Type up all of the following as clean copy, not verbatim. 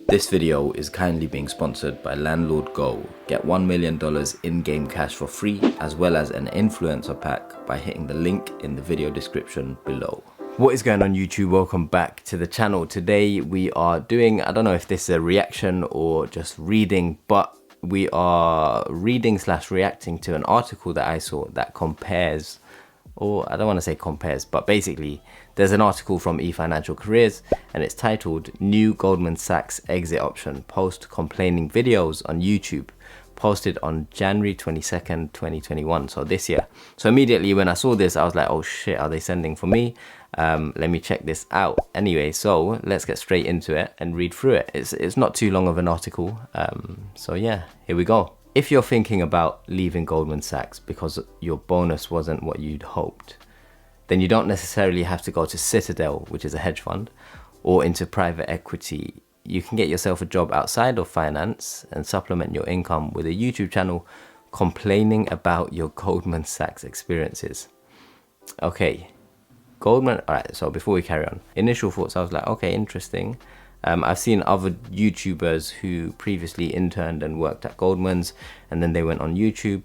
This video is kindly being sponsored by Landlord Go. Get $1 million in-game cash for free, as well as an influencer pack by hitting the link in the video description below. What is going on YouTube? Welcome back to the channel. Today we are doing, I don't know if this is a reaction or just reading, but we are reading / reacting to an article that I saw that compares, or I don't want to say compares, but basically there's an article from eFinancial Careers and it's titled New Goldman Sachs Exit Option Post Complaining Videos on YouTube, posted on January 22nd, 2021, so this year. So immediately when I saw this, I was like, oh shit, are they sending for me? Let me check this out. Anyway, so let's get straight into it and read through it. It's not too long of an article, so yeah, here we go. If you're thinking about leaving Goldman Sachs because your bonus wasn't what you'd hoped, then you don't necessarily have to go to Citadel, which is a hedge fund, or into private equity. You can get yourself a job outside of finance and supplement your income with a YouTube channel complaining about your Goldman Sachs experiences. Okay, Goldman, all right, so before we carry on, initial thoughts, I was like, okay, interesting. I've seen other YouTubers who previously interned and worked at Goldman's and then they went on YouTube.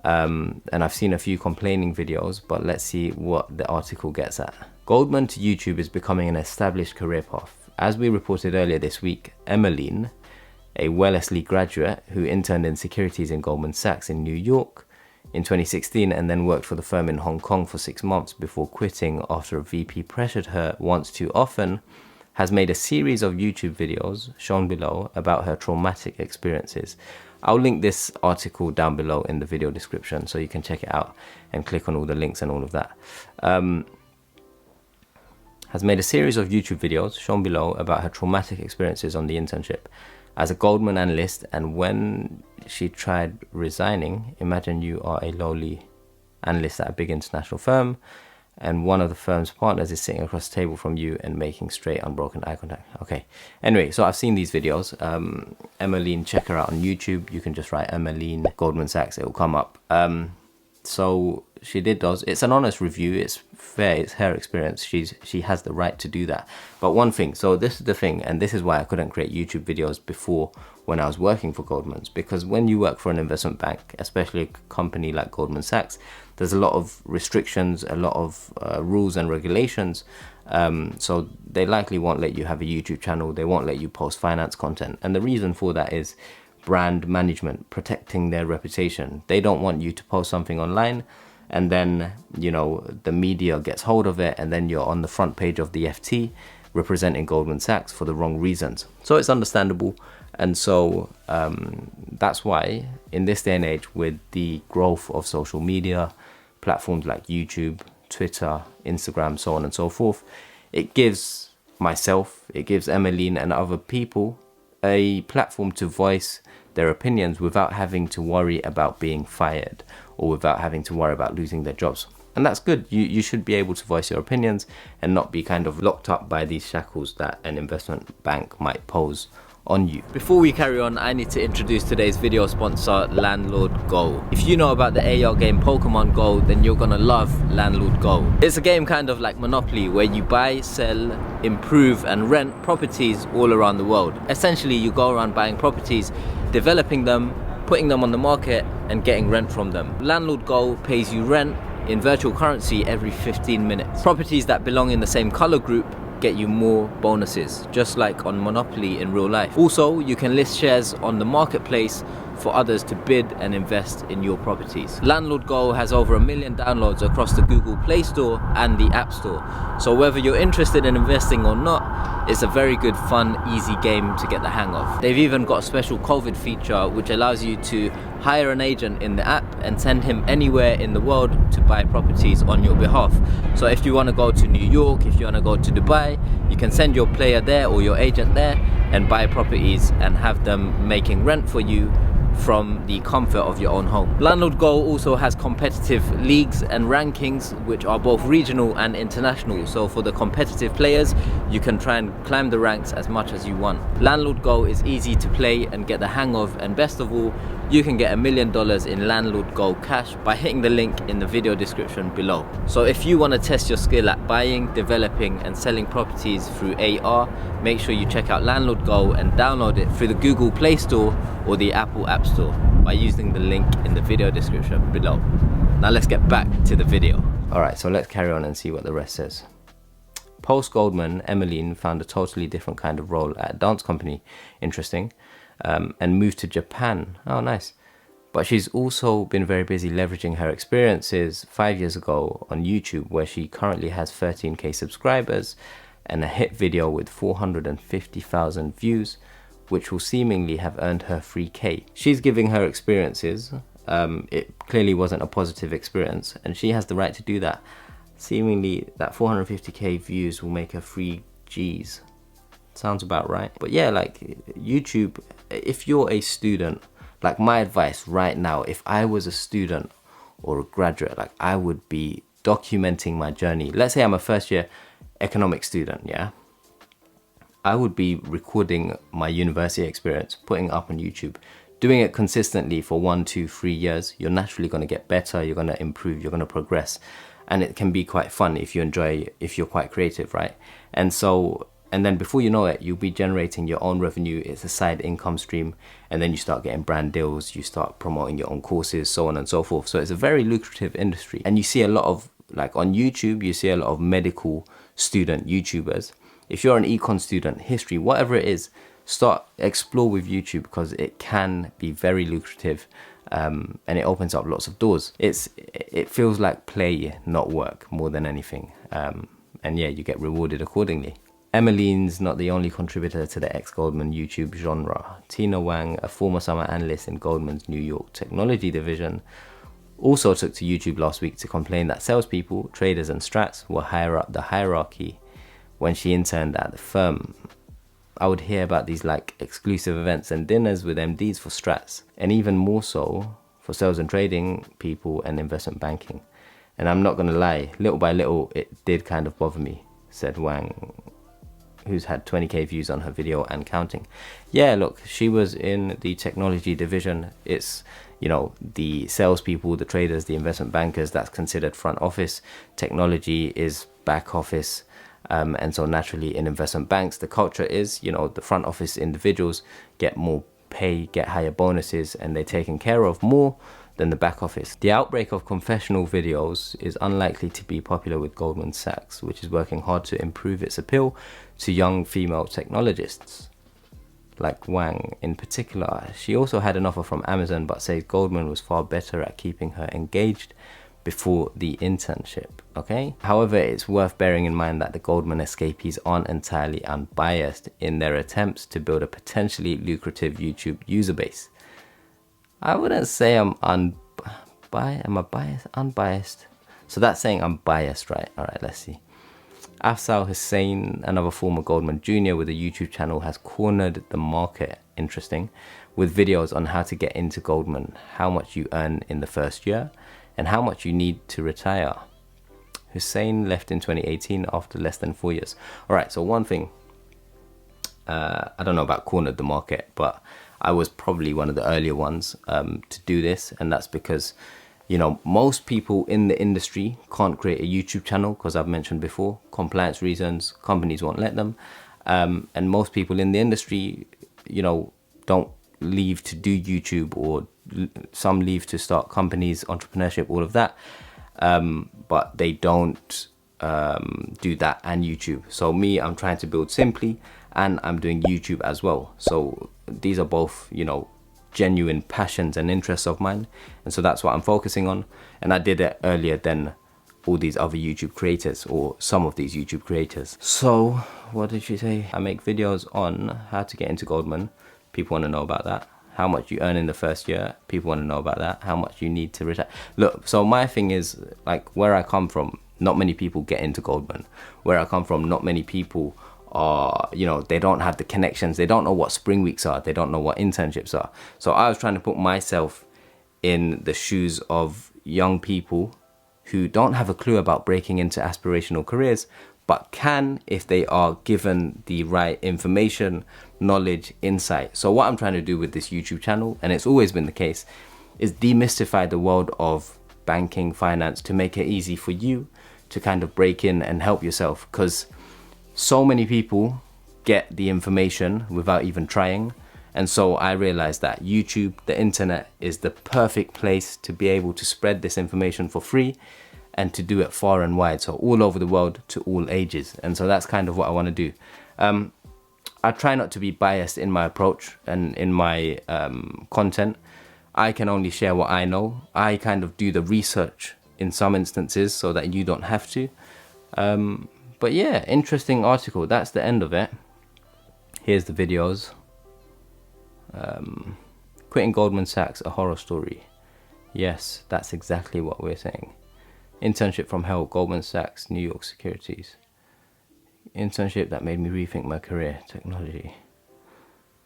And I've seen a few complaining videos, but let's see what the article gets at. Goldman to YouTube is becoming an established career path. As we reported earlier this week, Emmeline, a Wellesley graduate who interned in securities in Goldman Sachs in New York in 2016 and then worked for the firm in Hong Kong for 6 months before quitting after a VP pressured her once too often, has made a series of YouTube videos shown below about her traumatic experiences. I'll link this article down below in the video description so you can check it out and click on all the links and all of that. Has made a series of YouTube videos shown below about her traumatic experiences on the internship as a Goldman analyst, and when she tried resigning, imagine you are a lowly analyst at a big international firm and one of the firm's partners is sitting across the table from you and making straight unbroken eye contact. Okay, anyway, so I've seen these videos. Emmeline, check her out on YouTube. You can just write Emmeline Goldman Sachs, it will come up. So she did those. It's an honest review, it's fair, it's her experience. She has the right to do that. But one thing, so this is the thing, and this is why I couldn't create YouTube videos before when I was working for Goldman's, because when you work for an investment bank, especially a company like Goldman Sachs, there's a lot of restrictions, a lot of rules and regulations. So they likely won't let you have a YouTube channel. They won't let you post finance content. And the reason for that is brand management, protecting their reputation. They don't want you to post something online and then, you know, the media gets hold of it and then you're on the front page of the FT representing Goldman Sachs for the wrong reasons. So it's understandable. And so that's why in this day and age, with the growth of social media, platforms like YouTube, Twitter, Instagram, so on and so forth, it gives myself, it gives Emmeline and other people a platform to voice their opinions without having to worry about being fired or without having to worry about losing their jobs. And that's good. You should be able to voice your opinions and not be kind of locked up by these shackles that an investment bank might pose on you. Before we carry on, I need to introduce today's video sponsor, Landlord Go. If you know about the AR game Pokemon Go, then you're gonna love Landlord Go. It's a game kind of like Monopoly where you buy, sell, improve and rent properties all around the world. Essentially, you go around buying properties, developing them, putting them on the market and getting rent from them. Landlord Go pays you rent in virtual currency every 15 minutes. Properties that belong in the same color group get you more bonuses, just like on Monopoly in real life. Also, you can list shares on the marketplace for others to bid and invest in your properties. Landlord Go has over 1 million downloads across the Google Play Store and the App Store. So whether you're interested in investing or not, it's a very good, fun, easy game to get the hang of. They've even got a special COVID feature which allows you to hire an agent in the app and send him anywhere in the world to buy properties on your behalf. So if you want to go to New York, if you want to go to Dubai, you can send your player there or your agent there and buy properties and have them making rent for you from the comfort of your own home. Landlord Go also has competitive leagues and rankings, which are both regional and international. So for the competitive players, you can try and climb the ranks as much as you want. Landlord Go is easy to play and get the hang of, and best of all, you can get $1 million in Landlord Go cash by hitting the link in the video description below. So if you want to test your skill at buying, developing and selling properties through AR, make sure you check out Landlord Go and download it through the Google Play Store or the Apple App Store by using the link in the video description below. Now let's get back to the video. Alright, so let's carry on and see what the rest says. Post Goldman, Emmeline found a totally different kind of role at a dance company, interesting, and moved to Japan. Oh, nice. But she's also been very busy leveraging her experiences 5 years ago on YouTube, where she currently has 13k subscribers and a hit video with 450,000 views, which will seemingly have earned her 3k. She's giving her experiences. It clearly wasn't a positive experience, and she has the right to do that. Seemingly that 450k views will make her 3 Gs. Sounds about right. But yeah, like YouTube, if you're a student, like my advice right now, if I was a student or a graduate, like I would be documenting my journey. Let's say I'm a first year economics student, yeah? I would be recording my university experience, putting it up on YouTube, doing it consistently for 1, 2, 3 years. You're naturally going to get better, you're going to improve, you're going to progress. And it can be quite fun if you enjoy, if you're quite creative, right? And then before you know it, you'll be generating your own revenue. It's a side income stream. And then you start getting brand deals, you start promoting your own courses, so on and so forth. So it's a very lucrative industry. And you see a lot of, like on YouTube, you see a lot of medical student YouTubers. If you're an econ student, history, whatever it is, explore with YouTube, because it can be very lucrative. And it opens up lots of doors. It feels like play, not work, more than anything. And yeah, you get rewarded accordingly. Emmeline's not the only contributor to the ex-Goldman YouTube genre. Tina Wang, a former summer analyst in Goldman's New York technology division, also took to YouTube last week to complain that salespeople, traders and strats were higher up the hierarchy when she interned at the firm. I would hear about these like exclusive events and dinners with MDs for strats, and even more so for sales and trading people and investment banking. And I'm not gonna lie, little by little it did kind of bother me, said Wang, who's had 20k views on her video and counting. Yeah, look, she was in the technology division. It's, you know, the salespeople, the traders, the investment bankers, that's considered front office. Technology is back office. And so naturally in investment banks, the culture is, you know, the front office individuals get more pay, get higher bonuses, and they're taken care of more than the back office. The outbreak of confessional videos is unlikely to be popular with Goldman Sachs, which is working hard to improve its appeal to young female technologists, like Wang in particular. She also had an offer from Amazon, but says Goldman was far better at keeping her engaged before the internship, okay? However, it's worth bearing in mind that the Goldman escapees aren't entirely unbiased in their attempts to build a potentially lucrative YouTube user base. I wouldn't say I'm unbiased. Am I biased? Unbiased. So that's saying I'm biased, right? All right, let's see. Afzal Hussein, another former Goldman Junior with a YouTube channel, has cornered the market, interesting, with videos on how to get into Goldman, how much you earn in the first year, and how much you need to retire. Hussein left in 2018 after less than 4 years. All right, so one thing, I don't know about cornered the market, but I was probably one of the earlier ones to do this, and that's because, you know, most people in the industry can't create a YouTube channel because I've mentioned before, compliance reasons, companies won't let them, and most people in the industry, you know, don't leave to do YouTube, or some leave to start companies, entrepreneurship, all of that, but they don't do that and YouTube. So me, I'm trying to build Simply, and I'm doing YouTube as well. So these are both, you know, genuine passions and interests of mine, and so that's what I'm focusing on. And I did it earlier than all these other YouTube creators, or some of these YouTube creators. So what did she say? I make videos on how to get into Goldman. People want to know about that. How much you earn in the first year. People want to know about that. How much you need to retire. Look, so my thing is, like, where I come from, not many people get into Goldman. Where I come from, not many people are, you know, they don't have the connections, they don't know what spring weeks are, they don't know what internships are. So I was trying to put myself in the shoes of young people who don't have a clue about breaking into aspirational careers, but can if they are given the right information, knowledge, insight. So what I'm trying to do with this YouTube channel, and it's always been the case, is demystify the world of banking, finance, to make it easy for you to kind of break in and help yourself, because so many people get the information without even trying. And so I realized that YouTube, the internet, is the perfect place to be able to spread this information for free and to do it far and wide, so all over the world to all ages. And so that's kind of what I want to do. I try not to be biased in my approach and in my content. I can only share what I know. I kind of do the research in some instances so that you don't have to. But yeah, interesting article. That's the end of it. Here's the videos. Quitting Goldman Sachs, a horror story. Yes, that's exactly what we're saying. Internship from hell, Goldman Sachs, New York Securities. Internship that made me rethink my career, technology.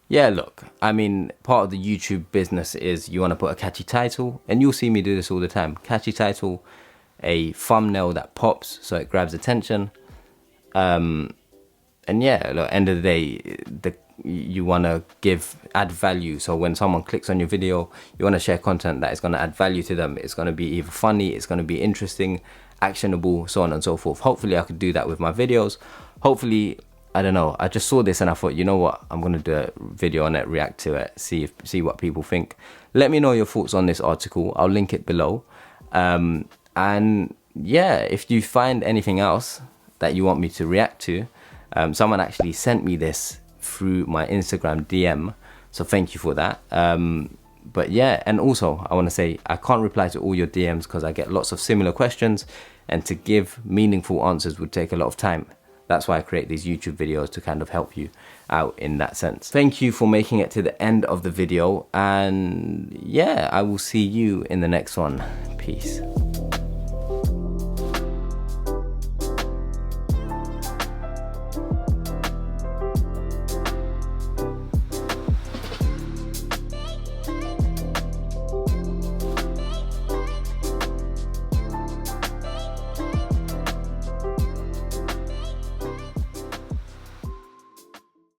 Yeah, look, I mean, part of the YouTube business is you want to put a catchy title, and you'll see me do this all the time. Catchy title, a thumbnail that pops so it grabs attention. And yeah, look, end of the day, you want to add value. So when someone clicks on your video, you want to share content that is going to add value to them. It's going to be either funny, it's going to be interesting, actionable, so on and so forth. Hopefully I could do that with my videos. Hopefully, I don't know, I just saw this and I thought, you know what, I'm going to do a video on it, react to it, see what people think. Let me know your thoughts on this article. I'll link it below. And yeah, if you find anything else that you want me to react to, someone actually sent me this through my Instagram DM, so thank you for that. But yeah, and also I want to say I can't reply to all your DMs because I get lots of similar questions, and to give meaningful answers would take a lot of time. That's why I create these YouTube videos, to kind of help you out in that sense. Thank you for making it to the end of the video, and yeah, I will see you in the next one. Peace.